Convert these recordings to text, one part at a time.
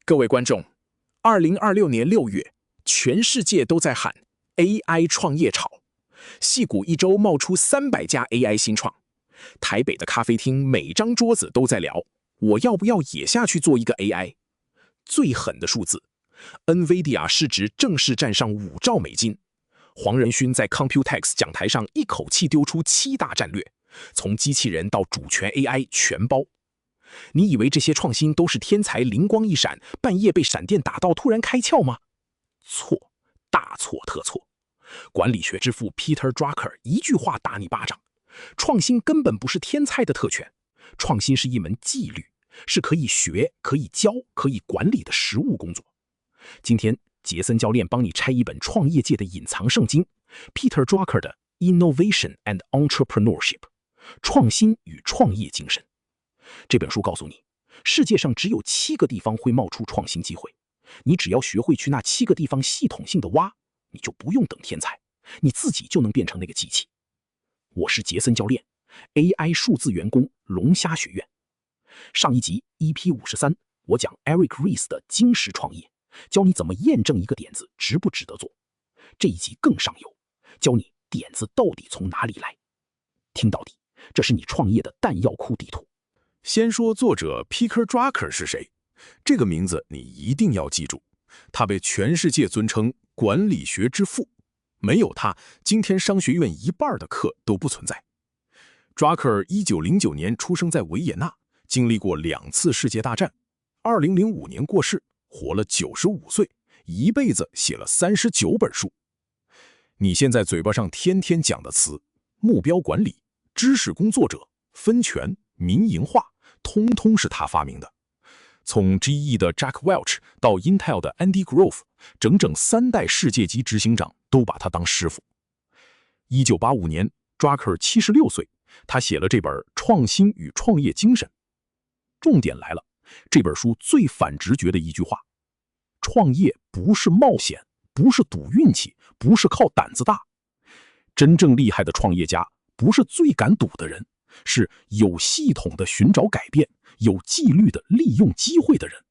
各位观众，2026年6月，全世界都在喊 AI 创业潮，矽谷一周冒出300家 AI 新创，台北的咖啡厅每张桌子都在聊，我要不要也下去做一个 AI？ 最狠的数字 ，NVIDIA 市值正式站上5兆美金。黄仁勋在 Computex 讲台上一口气丢出7大战略，从机器人到主权 AI 全包。你以为这些创新都是天才灵光一闪，半夜被闪电打到突然开窍吗？错，大错特错。管理学之父 Peter Drucker 一句话打你巴掌：创新根本不是天才的特权，创新是一门纪律，是可以学、可以教、可以管理的实务工作。今天，杰森教练帮你拆一本创业界的隐藏圣经 ，Peter Drucker 的 Innovation and Entrepreneurship 创新与创业精神。这本书告诉你，世界上只有7个地方会冒出创新机会，你只要学会去那7个地方系统性的挖，你就不用等天才，你自己就能变成那个机器。我是杰森教练 ，AI 数字员工龙虾学院。上一集 EP53，我讲 Eric Ries 的精实创业，教你怎么验证一个点子值不值得做。这一集更上游，教你点子到底从哪里来。听到底，这是你创业的弹药库地图。先说作者 Peter Drucker 是谁，这个名字你一定要记住，他被全世界尊称管理学之父，没有他，今天商学院一半的课都不存在。Drucker 1909年出生在维也纳，经历过2次世界大战，2005年过世，活了95岁，一辈子写了39本书。你现在嘴巴上天天讲的词，目标管理、知识工作者、分权、民营化，通通是他发明的。从 GE 的 Jack Welch 到 Intel 的 Andy Grove， 整整3代世界级执行长都把他当师傅。1985年 Drucker 76岁，他写了这本《创新与创业精神》。重点来了，这本书最反直觉的一句话：创业不是冒险，不是赌运气，不是靠胆子大。真正厉害的创业家不是最敢赌的人，是有系统的寻找改变，有纪律的利用机会的人。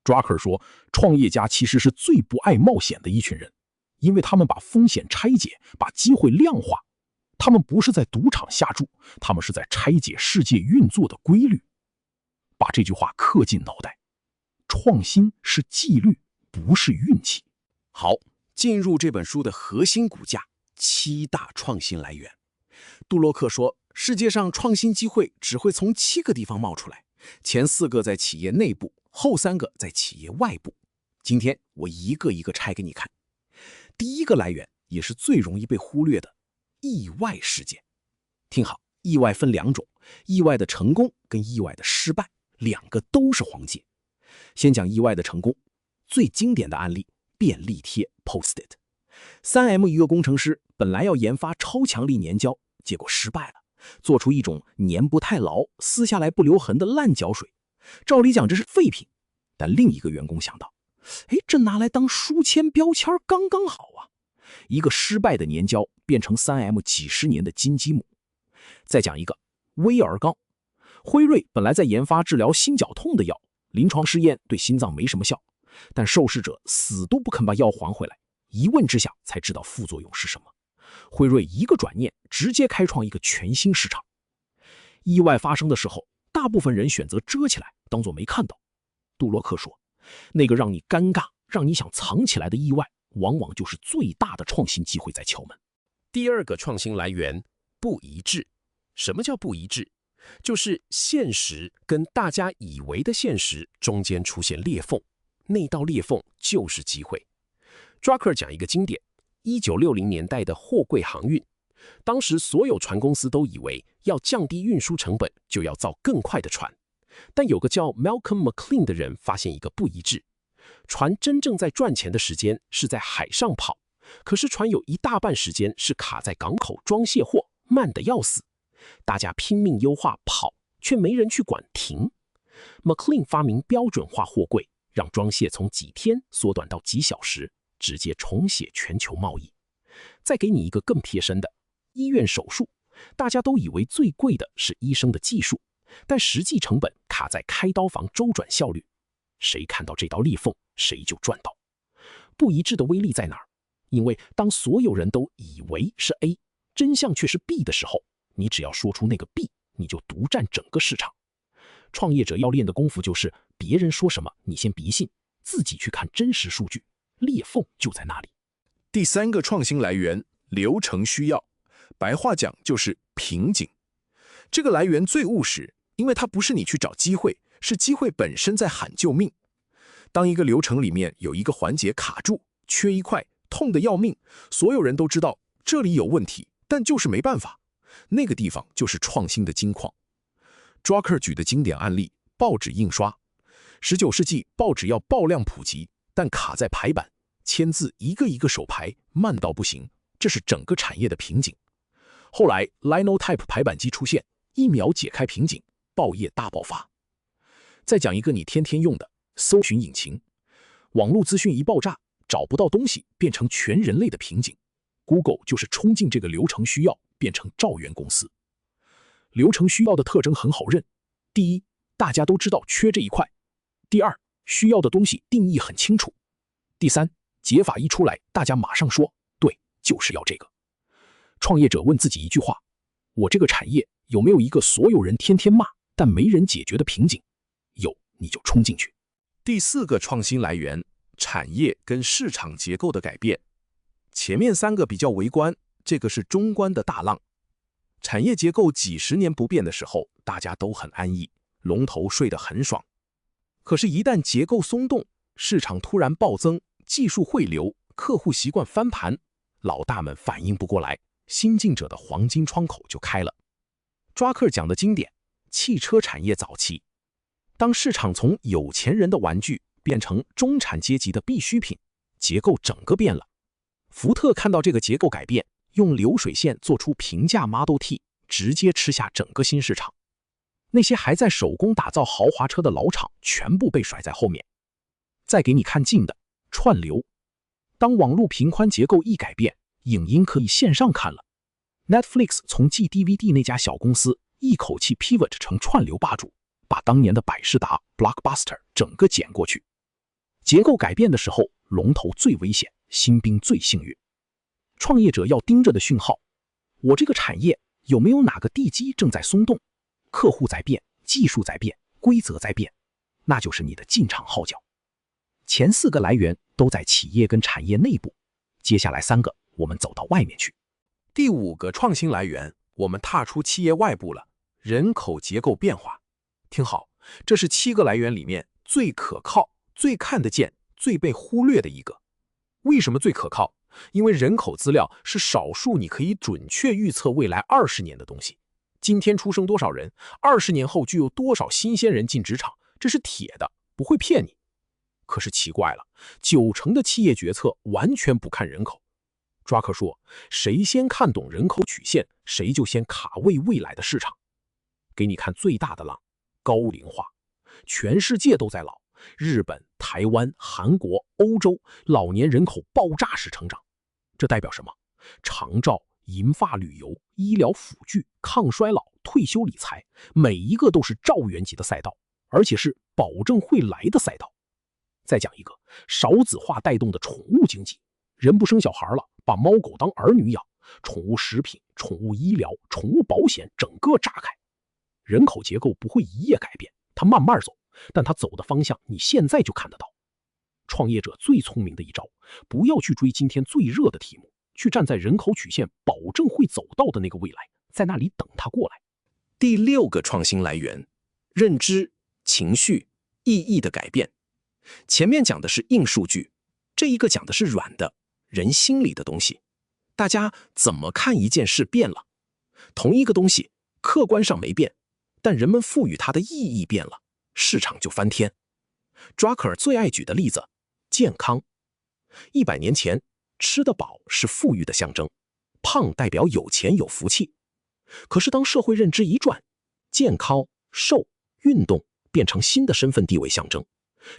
Drucker 说，创业家其实是最不爱冒险的一群人，因为他们把风险拆解，把机会量化。他们不是在赌场下注，他们是在拆解世界运作的规律。把这句话刻进脑袋，创新是纪律，不是运气。好，进入这本书的核心骨架，7大创新来源。杜洛克说，世界上创新机会只会从7个地方冒出来，前4个在企业内部，后3个在企业外部。今天我一个一个拆给你看。第一个来源也是最容易被忽略的，意外事件。听好，意外分2种，意外的成功跟意外的失败，2个都是黄金。先讲意外的成功，最经典的案例，便利贴 Post-it。3M 一个工程师本来要研发超强力粘胶，结果失败了，做出一种粘不太牢、撕下来不留痕的烂胶水。照理讲这是废品，但另一个员工想到，这拿来当书签标签刚刚好啊！一个失败的粘胶变成3M 几十年的金鸡母。再讲一个威尔刚，辉瑞本来在研发治疗心绞痛的药，临床试验对心脏没什么效，但受试者死都不肯把药还回来，一问之下才知道副作用是什么。辉瑞一个转念，直接开创一个全新市场。意外发生的时候，大部分人选择遮起来，当作没看到。杜洛克说，那个让你尴尬、让你想藏起来的意外，往往就是最大的创新机会在敲门。第二个创新来源，不一致。什么叫不一致？就是现实跟大家以为的现实中间出现裂缝，那道裂缝就是机会。Drucker 讲一个经典，1960年代的货柜航运，当时所有船公司都以为要降低运输成本，就要造更快的船。但有个叫 Malcolm McLean 的人发现一个不一致，船真正在赚钱的时间是在海上跑，可是船有一大半时间是卡在港口装卸货，慢得要死。大家拼命优化跑，却没人去管停。McLean 发明标准化货柜，让装卸从几天缩短到几小时，直接重写全球贸易。再给你一个更贴身的，医院手术，大家都以为最贵的是医生的技术，但实际成本卡在开刀房周转效率。谁看到这道裂缝，谁就赚到。不一致的威力在哪儿？因为当所有人都以为是 A， 真相却是 B 的时候，你只要说出那个 B， 你就独占整个市场。创业者要练的功夫就是别人说什么你先别信，自己去看真实数据，裂缝就在那里。第三个创新来源，流程需要，白话讲就是瓶颈。这个来源最务实，因为它不是你去找机会，是机会本身在喊救命。当一个流程里面有一个环节卡住，缺一块，痛得要命，所有人都知道这里有问题，但就是没办法，那个地方就是创新的金矿。Drucker 举的经典案例，报纸印刷。19世纪报纸要爆量普及，但卡在排版，签字一个一个手排，慢到不行，这是整个产业的瓶颈。后来 Linotype 排版机出现，一秒解开瓶颈，报业大爆发。再讲一个你天天用的搜寻引擎，网络资讯一爆炸，找不到东西变成全人类的瓶颈。Google 就是冲进这个流程需要，变成兆元公司。流程需要的特征很好认：第一，大家都知道缺这一块；第二，需要的东西定义很清楚；第三，解法一出来，大家马上说对，就是要这个。创业者问自己一句话：我这个产业有没有一个所有人天天骂但没人解决的瓶颈？有，你就冲进去。第四个创新来源，产业跟市场结构的改变。前面三个比较微观，这个是中观的大浪。产业结构几十年不变的时候，大家都很安逸，龙头睡得很爽。可是，一旦结构松动，市场突然暴增，技术汇流，客户习惯翻盘，老大们反应不过来，新进者的黄金窗口就开了。抓克讲的经典，汽车产业早期，当市场从有钱人的玩具变成中产阶级的必需品，结构整个变了。福特看到这个结构改变，用流水线做出平价 Model T， 直接吃下整个新市场。那些还在手工打造豪华车的老厂全部被甩在后面。再给你看近的，串流。当网络频宽结构一改变，影音可以线上看了。Netflix 从继 DVD 那家小公司一口气 pivot 成串流霸主，把当年的百视达 Blockbuster 整个捡过去。结构改变的时候，龙头最危险，新兵最幸运。创业者要盯着的讯号，我这个产业有没有哪个地基正在松动？客户在变，技术在变，规则在变，那就是你的进场号角。前四个来源都在企业跟产业内部，接下来三个我们走到外面去。第五个创新来源，我们踏出企业外部了，人口结构变化。听好，这是7个来源里面最可靠、最看得见、最被忽略的一个。为什么最可靠？因为人口资料是少数你可以准确预测未来20年的东西。今天出生多少人，20年后就有多少新鲜人进职场，这是铁的，不会骗你。可是奇怪了，90%的企业决策完全不看人口。抓克说，谁先看懂人口曲线，谁就先卡位未来的市场。给你看最大的浪，高龄化，全世界都在老，日本、台湾、韩国、欧洲老年人口爆炸式成长。这代表什么？长照、银发旅游、医疗辅具、抗衰老、退休理财，每一个都是兆元级的赛道，而且是保证会来的赛道。再讲一个少子化带动的宠物经济，人不生小孩了，把猫狗当儿女养，宠物食品、宠物医疗、宠物保险整个炸开。人口结构不会一夜改变，它慢慢走，但它走的方向你现在就看得到。创业者最聪明的一招，不要去追今天最热的题目，去站在人口曲线保证会走到的那个未来，在那里等它过来。第6个创新来源，认知、情绪、意义的改变。前面讲的是硬数据，这一个讲的是软的，人心里的东西。大家怎么看一件事变了？同一个东西，客观上没变，但人们赋予它的意义变了，市场就翻天。Drucker 最爱举的例子，健康。100年前，吃得饱是富裕的象征，胖代表有钱有福气。可是当社会认知一转，健康、瘦、运动变成新的身份地位象征，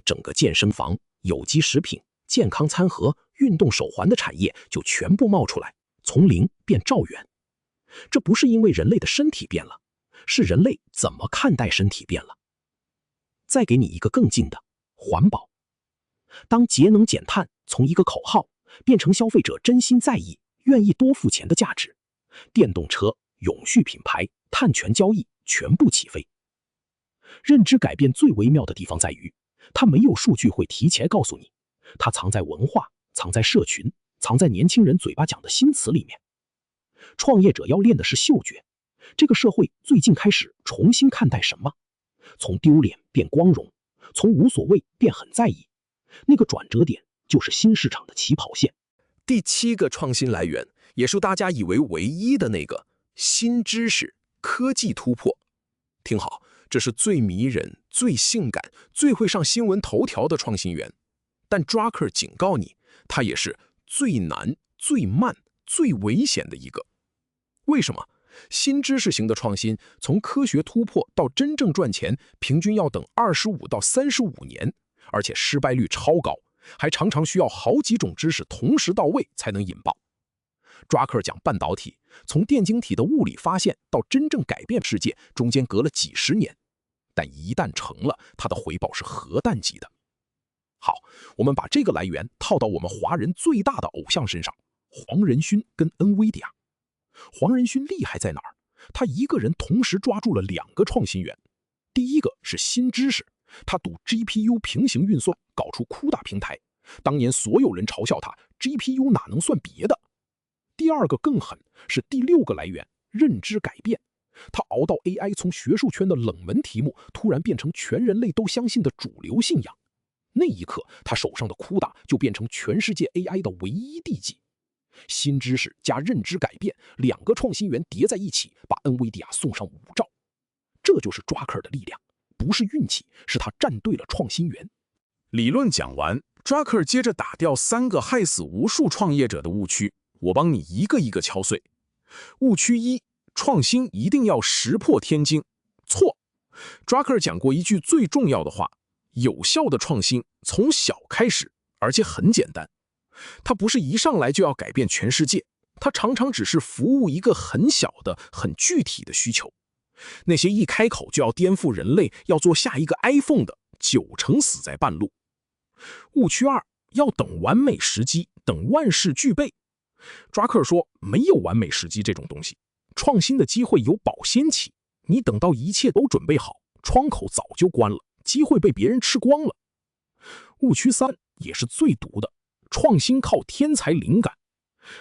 整个健身房、有机食品、健康餐盒、运动手环的产业就全部冒出来，从零变兆元。这不是因为人类的身体变了，是人类怎么看待身体变了。再给你一个更近的，环保。当节能减碳从一个口号变成消费者真心在意、愿意多付钱的价值，电动车、永续品牌、碳权交易全部起飞。认知改变最微妙的地方在于，它没有数据会提前告诉你，它藏在文化，藏在社群，藏在年轻人嘴巴讲的新词里面。创业者要练的是嗅觉。这个社会最近开始重新看待什么？从丢脸变光荣，从无所谓变很在意。那个转折点就是新市场的起跑线。第7个创新来源，也是大家以为唯一的那个新知识、科技突破。听好，这是最迷人、最性感、最会上新闻头条的创新源。但 Drucker 警告你，它也是最难、最慢、最危险的一个。为什么？新知识型的创新，从科学突破到真正赚钱，平均要等25到35年，而且失败率超高，还常常需要好几种知识同时到位才能引爆。Drucker 讲半导体，从电晶体的物理发现到真正改变世界，中间隔了几十年，但一旦成了，它的回报是核弹级的。好，我们把这个来源套到我们华人最大的偶像身上，黄仁勋跟 NVIDIA。黄仁勋厉害在哪儿？他一个人同时抓住了2个创新源。第一个是新知识，他赌 GPU 平行运算，搞出 CUDA 平台。当年所有人嘲笑他 GPU 哪能算别的。第二个更狠，是第6个来源，认知改变。他熬到 AI 从学术圈的冷门题目，突然变成全人类都相信的主流信仰。那一刻，他手上的 CUDA 就变成全世界 AI 的唯一地基。新知识加认知改变，2个创新源叠在一起，把 NVIDIA 送上5兆。这就是 Drucker 的力量，不是运气，是他站对了创新源。理论讲完， Drucker 接着打掉3个害死无数创业者的误区，我帮你一个一个敲碎。误区1，创新一定要石破天惊。错。Drucker 讲过一句最重要的话，有效的创新从小开始，而且很简单。它不是一上来就要改变全世界，它常常只是服务一个很小的、很具体的需求。那些一开口就要颠覆人类、要做下一个 iPhone 的，90%死在半路。误区2，要等完美时机，等万事俱备。Drucker 说，没有完美时机这种东西，创新的机会有保鲜期，你等到一切都准备好，窗口早就关了，机会被别人吃光了。误区3，也是最毒的，创新靠天才灵感。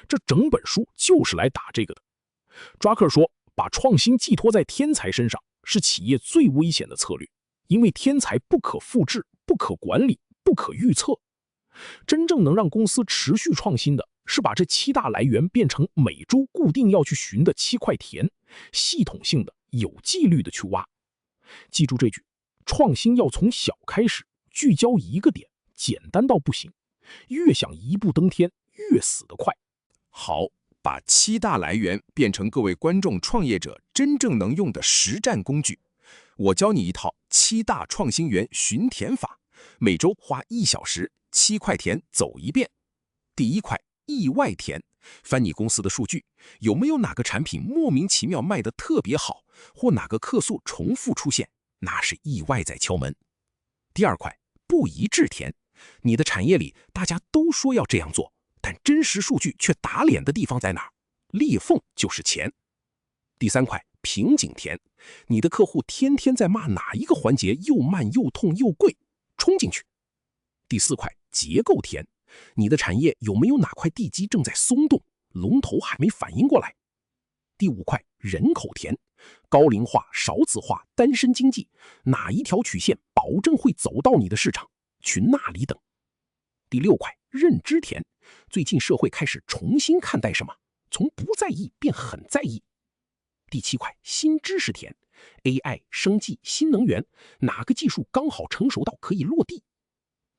这整本书就是来打这个的。Drucker 说，把创新寄托在天才身上是企业最危险的策略，因为天才不可复制、不可管理、不可预测。真正能让公司持续创新的是把这7大来源变成每周固定要去寻的7块田，系统性的、有纪律的去挖。记住这句，创新要从小开始，聚焦一个点，简单到不行。越想一步登天，越死得快。好，把7大来源变成各位观众创业者真正能用的实战工具。我教你一套7大创新源寻田法，每周花1小时，7块田走一遍。第1块，意外田，翻你公司的数据，有没有哪个产品莫名其妙卖得特别好，或哪个客诉重复出现，那是意外在敲门。第2块，不一致田，你的产业里大家都说要这样做，但真实数据却打脸的地方在哪儿？裂缝就是钱。第3块，瓶颈田，你的客户天天在骂哪一个环节又慢又痛又贵，冲进去。第4块，结构田，你的产业有没有哪块地基正在松动，龙头还没反应过来？第5块，人口田，高龄化、少子化、单身经济，哪一条曲线保证会走到你的市场？去那里等。第6块，认知田，最近社会开始重新看待什么，从不在意变很在意。第7块，新知识田， AI、生技、新能源，哪个技术刚好成熟到可以落地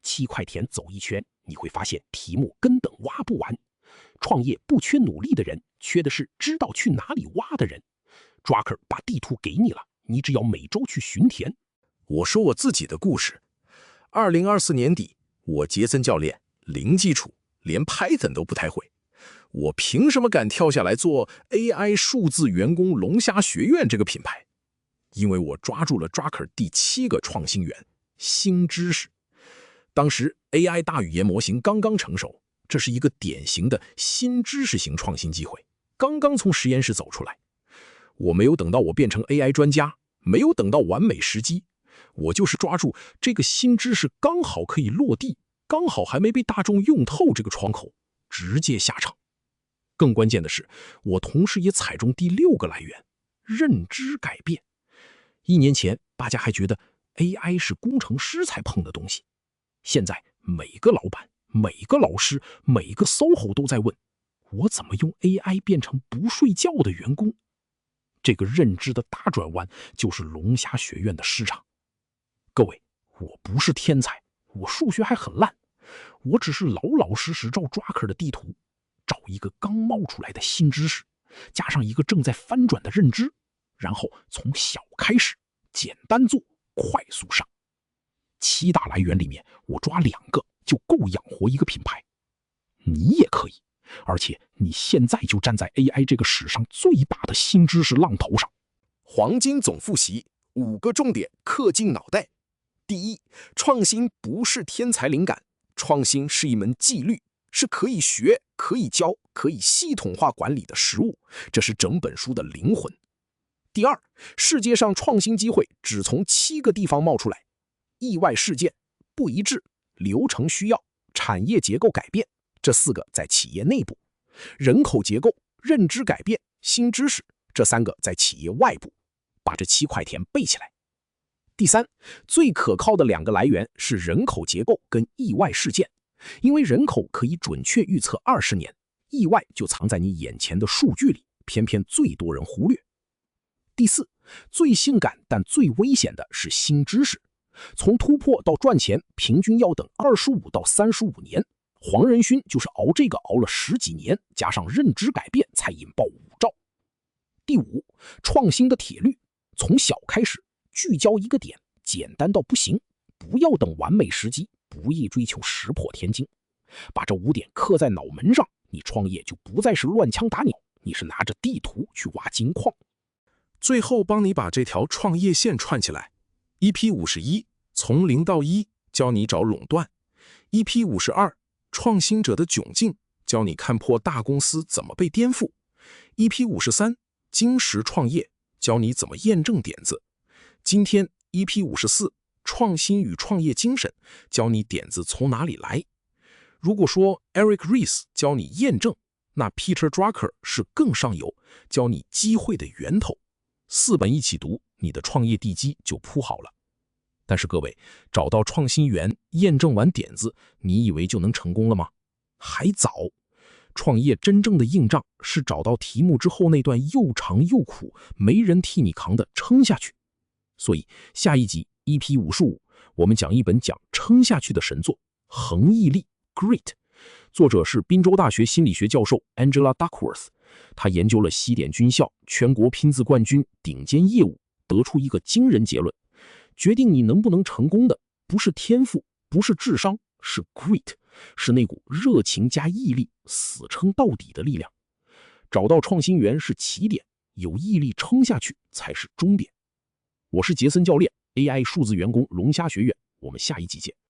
？7块田走一圈，你会发现题目根本挖不完。创业不缺努力的人，缺的是知道去哪里挖的人。Drucker 把地图给你了，你只要每周去巡田。我说我自己的故事。2024年底，我杰森教练零基础，连 Python 都不太会。我凭什么敢跳下来做 AI 数字员工龙虾学院这个品牌？因为我抓住了 Drucker 第7个创新源，新知识。当时 AI 大语言模型刚刚成熟，这是一个典型的新知识型创新机会，刚刚从实验室走出来。我没有等到我变成 AI 专家，没有等到完美时机，我就是抓住这个新知识刚好可以落地，刚好还没被大众用透这个窗口，直接下场。更关键的是，我同时也踩中第6个来源，认知改变。1年前，大家还觉得 AI 是工程师才碰的东西，现在每个老板、每个老师、每个 SOHO 都在问，我怎么用 AI 变成不睡觉的员工？这个认知的大转弯就是龙虾学院的师长。各位，我不是天才，我数学还很烂，我只是老老实实照 Drucker 的地图，找一个刚冒出来的新知识，加上一个正在翻转的认知，然后从小开始，简单做，快速上。7大来源里面，我抓2个就够养活一个品牌。你也可以，而且你现在就站在 AI 这个史上最大的新知识浪头上。黄金总复习5个重点刻进脑袋。第一，创新不是天才灵感，创新是一门纪律，是可以学、可以教、可以系统化管理的实务，这是整本书的灵魂。第二，世界上创新机会只从7个地方冒出来：意外事件、不一致、流程需要、产业结构改变，这4个在企业内部；人口结构、认知改变、新知识，这3个在企业外部。把这7块田背起来。第三，最可靠的2个来源是人口结构跟意外事件，因为人口可以准确预测20年，意外就藏在你眼前的数据里，偏偏最多人忽略。第四，最性感但最危险的是新知识，从突破到赚钱平均要等25到35年，黄仁勋就是熬这个熬了10几年，加上认知改变才引爆5兆。第五，创新的铁律，从小开始，聚焦一个点，简单到不行，不要等完美时机，不易追求石破天惊。把这5点刻在脑门上，你创业就不再是乱枪打鸟，你是拿着地图去挖金矿。最后帮你把这条创业线串起来。EP51从0到1，教你找垄断。EP52创新者的窘境，教你看破大公司怎么被颠覆。EP53精实创业，教你怎么验证点子。今天 EP54创新与创业精神，教你点子从哪里来。如果说 Eric Ries 教你验证，那 Peter Drucker 是更上游，教你机会的源头。4本一起读，你的创业地基就铺好了。但是各位，找到创新源，验证完点子，你以为就能成功了吗？还早。创业真正的硬仗是找到题目之后那段又长又苦，没人替你扛的撑下去。所以下一集 EP55，我们讲一本讲撑下去的神作《恒毅力》Grit， 作者是宾州大学心理学教授 Angela Duckworth。他研究了西点军校全国拼字冠军顶尖业务，得出一个惊人结论：决定你能不能成功的不是天赋，不是智商，是 grit， 是那股热情加毅力，死撑到底的力量。找到创新源是起点，有毅力撑下去才是终点。我是杰森教练 ，AI 数字员工龙虾学院，我们下一集见。